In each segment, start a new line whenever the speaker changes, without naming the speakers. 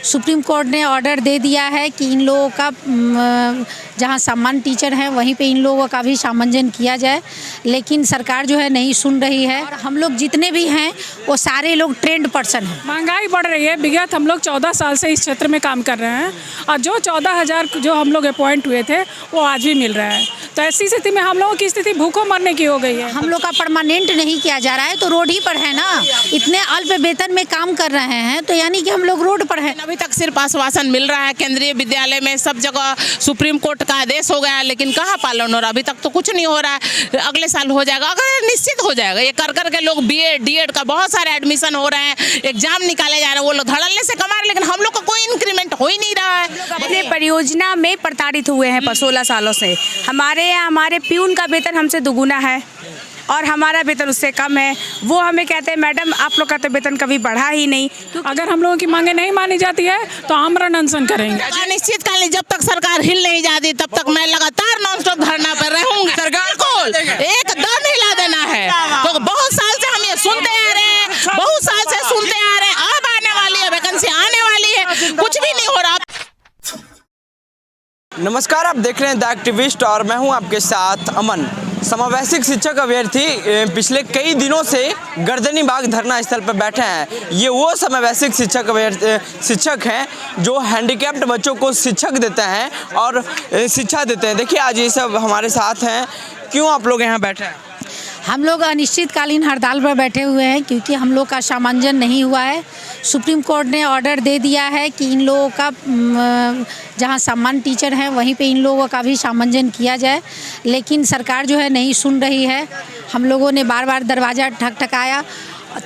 Supreme court ने order दे दिया है कि इन लोगों का जहां सामान्य टीचर हैं वहीं पे इन लोगों का भी सामंजन किया जाए, लेकिन सरकार जो है नहीं सुन रही है। और हम लोग जितने भी हैं वो सारे लोग ट्रेंड पर्सन हैं।
महंगाई बढ़ रही है। विगत हम लोग 14 साल से इस क्षेत्र में काम कर रहे हैं और जो 14,000 जो हम लोग अपॉइंट हुए थे वो आज भी मिल रहा है। तो ऐसी स्थिति में हम लोगों की स्थिति भूखों मरने की हो गई है।
हम लोग का परमानेंट नहीं किया जा रहा है तो रोड ही पर है ना। इतने अल्प वेतन में काम कर रहे हैं तो यानी कि हम लोग रोड पर हैं।
अभी तक सिर्फ आश्वासन मिल रहा है। केंद्रीय विद्यालय में सब जगह सुप्रीम कोर्ट का आदेश हो गया, लेकिन कहाँ पालन हो रहा है? अभी तक तो कुछ नहीं हो रहा है। अगले साल हो जाएगा, अगर निश्चित हो जाएगा। ये कर कर के लोग बीएड डीएड का बहुत सारे एडमिशन हो रहे हैं, एग्जाम निकाले जा रहे हैं, वो लोग धड़ल्ले से कमा रहे हैं, लेकिन हम लोग का कोई इंक्रीमेंट हो ही नहीं रहा है।
अपने परियोजना में प्रताड़ित हुए हैं 16 सालों से। हमारे प्यून का वेतन हमसे दुगुना है और हमारा वेतन उससे कम है। वो हमें कहते हैं मैडम आप लोग का तो वेतन कभी बढ़ा ही नहीं।
अगर हम लोगों की मांगे नहीं मानी जाती है तो आमरण अनशन करेंगे।
अनिश्चितकालीन जब तक सरकार हिल नहीं जाती तब तक मैं लगातार नॉन स्टॉप धरना पर रहूंगी। सरकार को एकदम हिला देना है। तो बहुत साल से हम ये सुनते आ रहे हैं, बहुत साल से सुनते आ रहे हैं। अब आने वाली है वैकेंसी, आने वाली है, कुछ भी नहीं हो रहा।
नमस्कार, आप देख रहे हैं द एक्टिविस्ट और मैं हूं आपके साथ अमन। समावेशिक शिक्षक अभ्यर्थी पिछले कई दिनों से गर्दनीबाग धरना स्थल पर बैठे हैं। ये वो समावेशिक शिक्षक हैं जो हैंडीकैप्ड बच्चों को शिक्षक देते हैं और शिक्षा देते हैं। देखिए आज ये सब हमारे साथ हैं। क्यों आप लोग यहाँ बैठे हैं?
हम लोग अनिश्चितकालीन हड़ताल पर बैठे हुए हैं क्योंकि हम लोग का सामंजन नहीं हुआ है। सुप्रीम कोर्ट ने ऑर्डर दे दिया है कि इन लोगों का जहां सामान्य टीचर हैं वहीं पे इन लोगों का भी सामंजन किया जाए, लेकिन सरकार जो है नहीं सुन रही है। हम लोगों ने बार बार दरवाज़ा ठकठकाया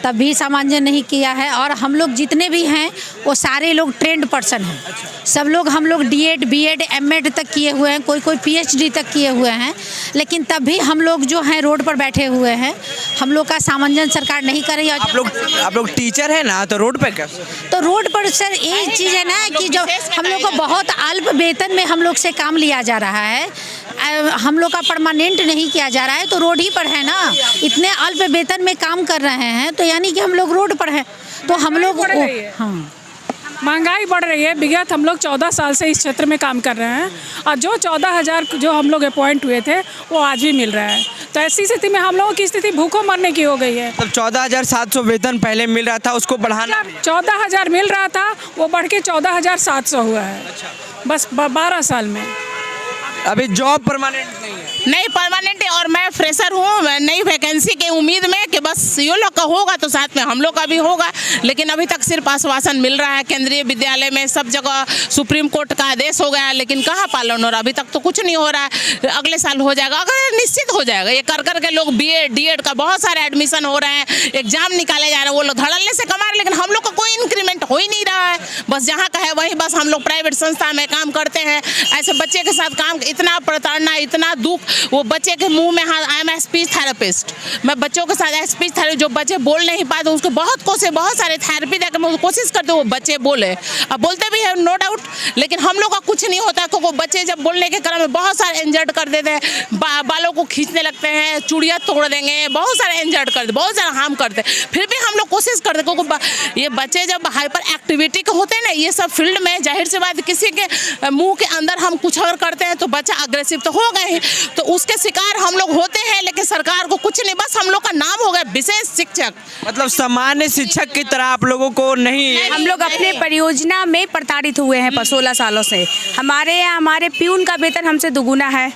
तब भी सामंजन नहीं किया है। और हम लोग जितने भी हैं वो सारे लोग ट्रेंड पर्सन हैं। सब लोग हम लोग डीएड बीएड एमएड तक किए हुए हैं, कोई पीएचडी तक किए हुए हैं, लेकिन तब भी हम लोग जो हैं रोड पर बैठे हुए हैं। हम लोग का सामंजन सरकार नहीं कर रही है।
आप लोग टीचर हैं ना, तो रोड पे कैसे?
तो रोड पर सर ये चीज़ है ना कि जो हम लोग को बहुत अल्प वेतन में हम लोग से काम लिया जा रहा है, हम लोग का परमानेंट नहीं किया जा रहा है तो रोड ही पर है ना। इतने अल्प वेतन में काम कर रहे हैं तो यानी कि हम लोग रोड पर हैं। तो हम लोग हाँ,
महंगाई बढ़ रही है। विगत हम लोग 14 साल से इस क्षेत्र में काम कर रहे हैं और जो 14,000 जो हम लोग अपॉइंट हुए थे वो आज भी मिल रहा है। तो ऐसी स्थिति में हम लोगों की स्थिति भूखों मरने की हो गई है।
तब 14,700 वेतन पहले मिल रहा था, उसको बढ़ाना
14,000 मिल रहा था, वो बढ़ के 14,700 हुआ है। बस 12 साल में।
अभी जॉब परमानेंट नहीं है।
नहीं परमानेंट है और मैं फ्रेशर हूँ, नई वैकेंसी के उम्मीद में कि बस ये लोग का होगा तो साथ में हम लोग का भी होगा, लेकिन अभी तक सिर्फ आश्वासन मिल रहा है। केंद्रीय विद्यालय में सब जगह सुप्रीम कोर्ट का आदेश हो गया, लेकिन कहाँ पालन हो रहा है? अभी तक तो कुछ नहीं हो रहा है। अगले साल हो जाएगा, अगर निश्चित हो जाएगा। ये कर कर के लोग बीएड डीएड का बहुत सारे एडमिशन हो रहे हैं, एग्जाम निकाले जा रहे हैं, वो लोग धड़ल्ले से कमा रहे हैं, लेकिन हम लोग का कोई इंक्रीमेंट हो ही नहीं रहा है। बस जहाँ का है वहीं बस हम लोग प्राइवेट संस्था में काम करते हैं। ऐसे बच्चे के साथ काम, इतना प्रताड़ना, इतना दुख। वो बच्चे के मुंह में आई एम स्पीच थेरेपिस्ट, मैं बच्चों के साथ स्पीच थेरेपी, जो बच्चे बोल नहीं पाते उसको बहुत सारे थेरेपी देकर मैं कोशिश करते वो बच्चे बोले। अब बोलते भी है नो डाउट, लेकिन हम लोग का कुछ नहीं होता क्योंकि बच्चे जब बोलने के क्रम में बहुत सारे इंजर्ड कर देते हैं, बालों को खींचने लगते हैं, चूड़ियाँ तोड़ देंगे, बहुत सारे इंजर्ड करते, बहुत सारा हार्म करते। फिर भी हम लोग कोशिश करते क्योंकि ये बच्चे जब हाइपर एक्टिविटी के होते हैं ना, ये सब फील्ड में जाहिर सी बात किसी के मुँह के अंदर हम कुछ और करते हैं तो बच्चा अग्रेसिव तो हो गए, तो उसके शिकार हम लोग होते हैं। लेकिन सरकार को कुछ नहीं, बस हम लोग का नाम हो गया विशेष शिक्षक।
मतलब सामान्य शिक्षक की तरह आप लोगों को नहीं।
हम लोग अपने परियोजना में प्रताड़ित हुए हैं 16 सालों से। हमारे प्यून का वेतन हमसे दुगुना है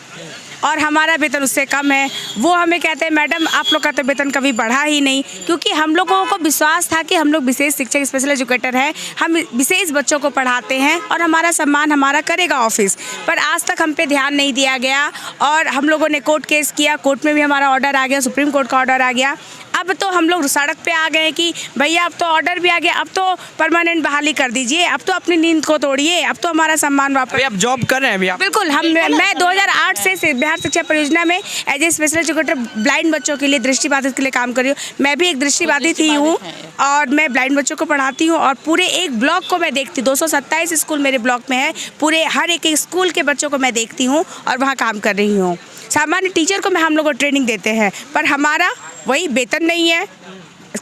और हमारा वेतन उससे कम है। वो हमें कहते हैं मैडम आप लोग का तो वेतन कभी बढ़ा ही नहीं, क्योंकि हम लोगों को विश्वास था कि हम लोग विशेष शिक्षक स्पेशल एजुकेटर हैं, हम विशेष बच्चों को पढ़ाते हैं और हमारा सम्मान हमारा करेगा ऑफिस। पर आज तक हम पे ध्यान नहीं दिया गया और हम लोगों ने कोर्ट केस किया, कोर्ट में भी हमारा ऑर्डर आ गया, सुप्रीम कोर्ट का ऑर्डर आ गया। अब तो हम लोग सड़क पे आ गए कि भैया अब तो ऑर्डर भी आ गया, अब तो परमानेंट बहाली कर दीजिए, अब तो अपनी नींद को तोड़िए, अब तो हमारा सम्मान वापस।
आप जॉब कर रहे हैं अभी?
बिल्कुल, मैं 2008 से बिहार शिक्षा परियोजना में as a special educator blind बच्चों के लिए, दृष्टिबाधित के लिए काम कर रही हूँ। मैं भी एक दृष्टिबाधित ही हूँ और मैं ब्लाइंड बच्चों को पढ़ाती हूँ और पूरे एक ब्लॉक को मैं देखती हूँ। 227 स्कूल मेरे ब्लॉक में है, पूरे हर एक स्कूल के बच्चों को मैं देखती हूँ और वहाँ काम कर रही हूँ। सामान्य टीचर को हम लोग को ट्रेनिंग देते हैं पर हमारा वही वेतन नहीं है,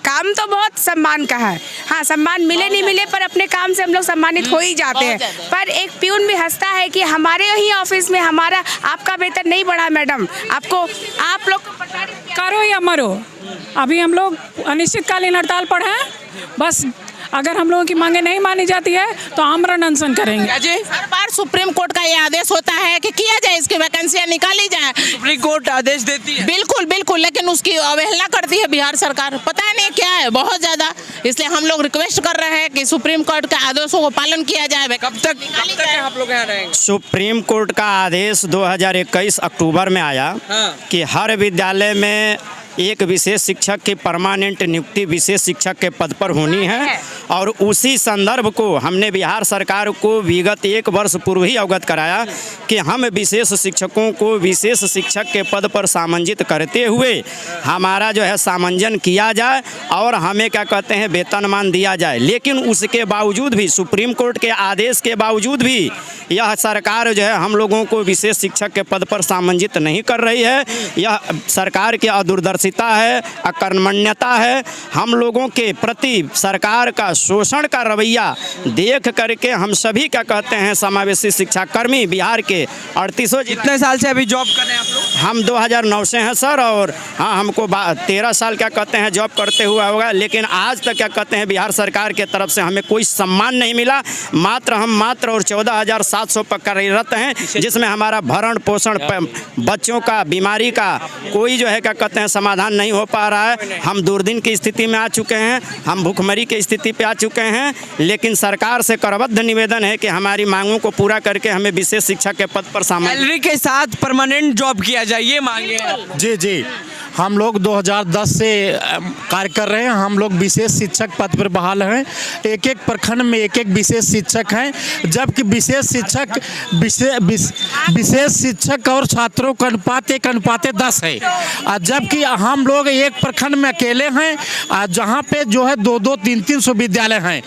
काम तो बहुत सम्मान का है। हाँ, सम्मान मिले नहीं मिले पर अपने काम से हम लोग सम्मानित हो ही जाते हैं। पर एक प्यून भी हंसता है कि हमारे ही ऑफिस में हमारा आपका वेतन नहीं बढ़ा मैडम, आपको आप लोग को
करो या मरो। अभी हम लोग अनिश्चितकालीन हड़ताल पर हैं। बस अगर हम लोगों की मांगे नहीं मानी जाती है तो आमरण अनशन करेंगे।
हर बार सुप्रीम कोर्ट का ये आदेश होता है कि किया जाए, इसकी वैकेंसियां निकाली जाए।
सुप्रीम कोर्ट आदेश देती है,
बिल्कुल बिल्कुल, लेकिन उसकी अवहेलना करती है बिहार सरकार। पता नहीं क्या है, बहुत ज्यादा। इसलिए हम लोग रिक्वेस्ट कर रहे हैं कि सुप्रीम कोर्ट के आदेशों को पालन किया जाए।
कब तक आप लोग यहाँ रहेंगे?
सुप्रीम कोर्ट का आदेश 2021 अक्टूबर में आया कि हर विद्यालय में एक विशेष शिक्षक की परमानेंट नियुक्ति विशेष शिक्षक के पद पर होनी है और उसी संदर्भ को हमने बिहार सरकार को विगत 1 वर्ष पूर्व ही अवगत कराया कि हम विशेष शिक्षकों को विशेष शिक्षक के पद पर सामंजित करते हुए हमारा जो है सामंजन किया जाए और हमें क्या कहते हैं वेतनमान दिया जाए। लेकिन उसके बावजूद भी सुप्रीम कोर्ट के आदेश के बावजूद भी यह सरकार जो है हम लोगों को विशेष शिक्षक के पद पर सामंजित नहीं कर रही है। यह सरकार की अदूरदर्शिता है, अकर्मण्यता है। हम लोगों के प्रति सरकार का शोषण का रवैया देख करके हम सभी क्या कहते हैं समावेशी शिक्षा कर्मी बिहार के 38
कितने साल से अभी जॉब कर रहे हैं आप लोग?
हम 2009 से हैं सर और हाँ हमको 13 साल क्या कहते हैं जॉब करते हुआ होगा। लेकिन आज तक क्या कहते हैं बिहार सरकार के तरफ से हमें कोई सम्मान नहीं मिला। मात्र और 14,700 पर कार्यरत हैं, जिसमें हमारा भरण पोषण बच्चों का बीमारी का कोई जो है क्या कहते हैं समाधान नहीं हो पा रहा है। हम दुर्दिन की स्थिति में आ चुके हैं, हम भूखमरी की स्थिति पे आ चुके हैं। लेकिन सरकार से करबद्ध निवेदन है कि हमारी मांगों को पूरा करके हमें विशेष शिक्षा के पद पर
सैलरी के साथ परमानेंट जॉब किया जाए, ये मांगे हैं।
जी हम लोग 2010 से कार्य कर रहे हैं। हम लोग विशेष शिक्षक पद पर बहाल हैं। एक प्रखंड में एक विशेष शिक्षक हैं, जबकि विशेष शिक्षक और छात्रों का अनुपात 1:10 है। जबकि हम लोग एक प्रखंड में अकेले हैं जहां पे जो है 200, 300 विद्यालय हैं।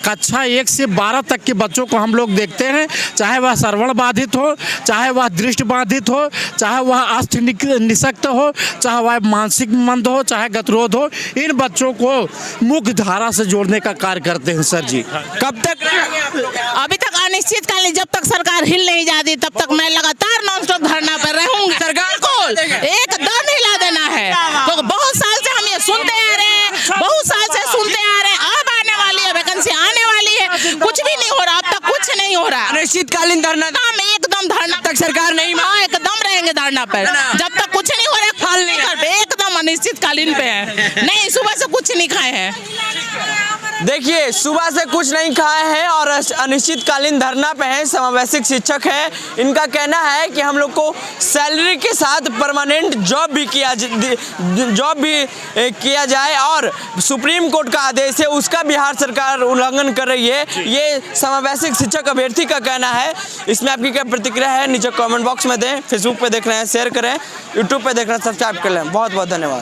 कक्षा 1 से 12 तक के बच्चों को हम लोग देखते हैं, चाहे वह श्रवण बाधित हो, चाहे वह दृष्टि बाधित हो, चाहे वह अष्ट निषक्त हो, चाहे वह मानसिक मंद हो, चाहे गतिरोध हो। इन बच्चों को मुख्य धारा से जोड़ने का कार्य करते हैं सर जी।
कब तक रहेंगे आप लोग?
अभी तक अनिश्चितकालीन, जब तक सरकार हिल नहीं जाती तब तक मैं लगातार नॉन स्टॉप धरना पर रहूंगी।
सरकार
को एकदम हिला देना है। तो बहुत साल से हम ये सुनते आ रहे हैं, बहुत साल से सुनते आ रहे हैं। अब आने वाली है वैकेंसी, आने वाली है, कुछ भी नहीं हो रहा। अब तक कुछ नहीं हो रहा।
अनिश्चितकालीन धरना
एकदम धरना
तक सरकार नहीं
एकदम रहेंगे धरना पर जब तक कुछ नहीं हो रहा। फल नहीं कर, एकदम अनिश्चितकालीन पे है। नहीं, सुबह से कुछ नहीं खाए हैं।
देखिए, सुबह से कुछ नहीं खाए हैं और अनिश्चितकालीन धरना पे हैं। समावेशिक शिक्षक हैं, इनका कहना है कि हम लोग को सैलरी के साथ परमानेंट जॉब भी किया जाए और सुप्रीम कोर्ट का आदेश है उसका बिहार सरकार उल्लंघन कर रही है। ये समावेशिक शिक्षक अभ्यर्थी का कहना है। इसमें आपकी क्या प्रतिक्रिया है नीचे कमेंट बॉक्स में दें। फेसबुक पे देख रहे हैं शेयर करें, यूट्यूब पे देख रहे हैं सब्सक्राइब कर लें। बहुत बहुत धन्यवाद।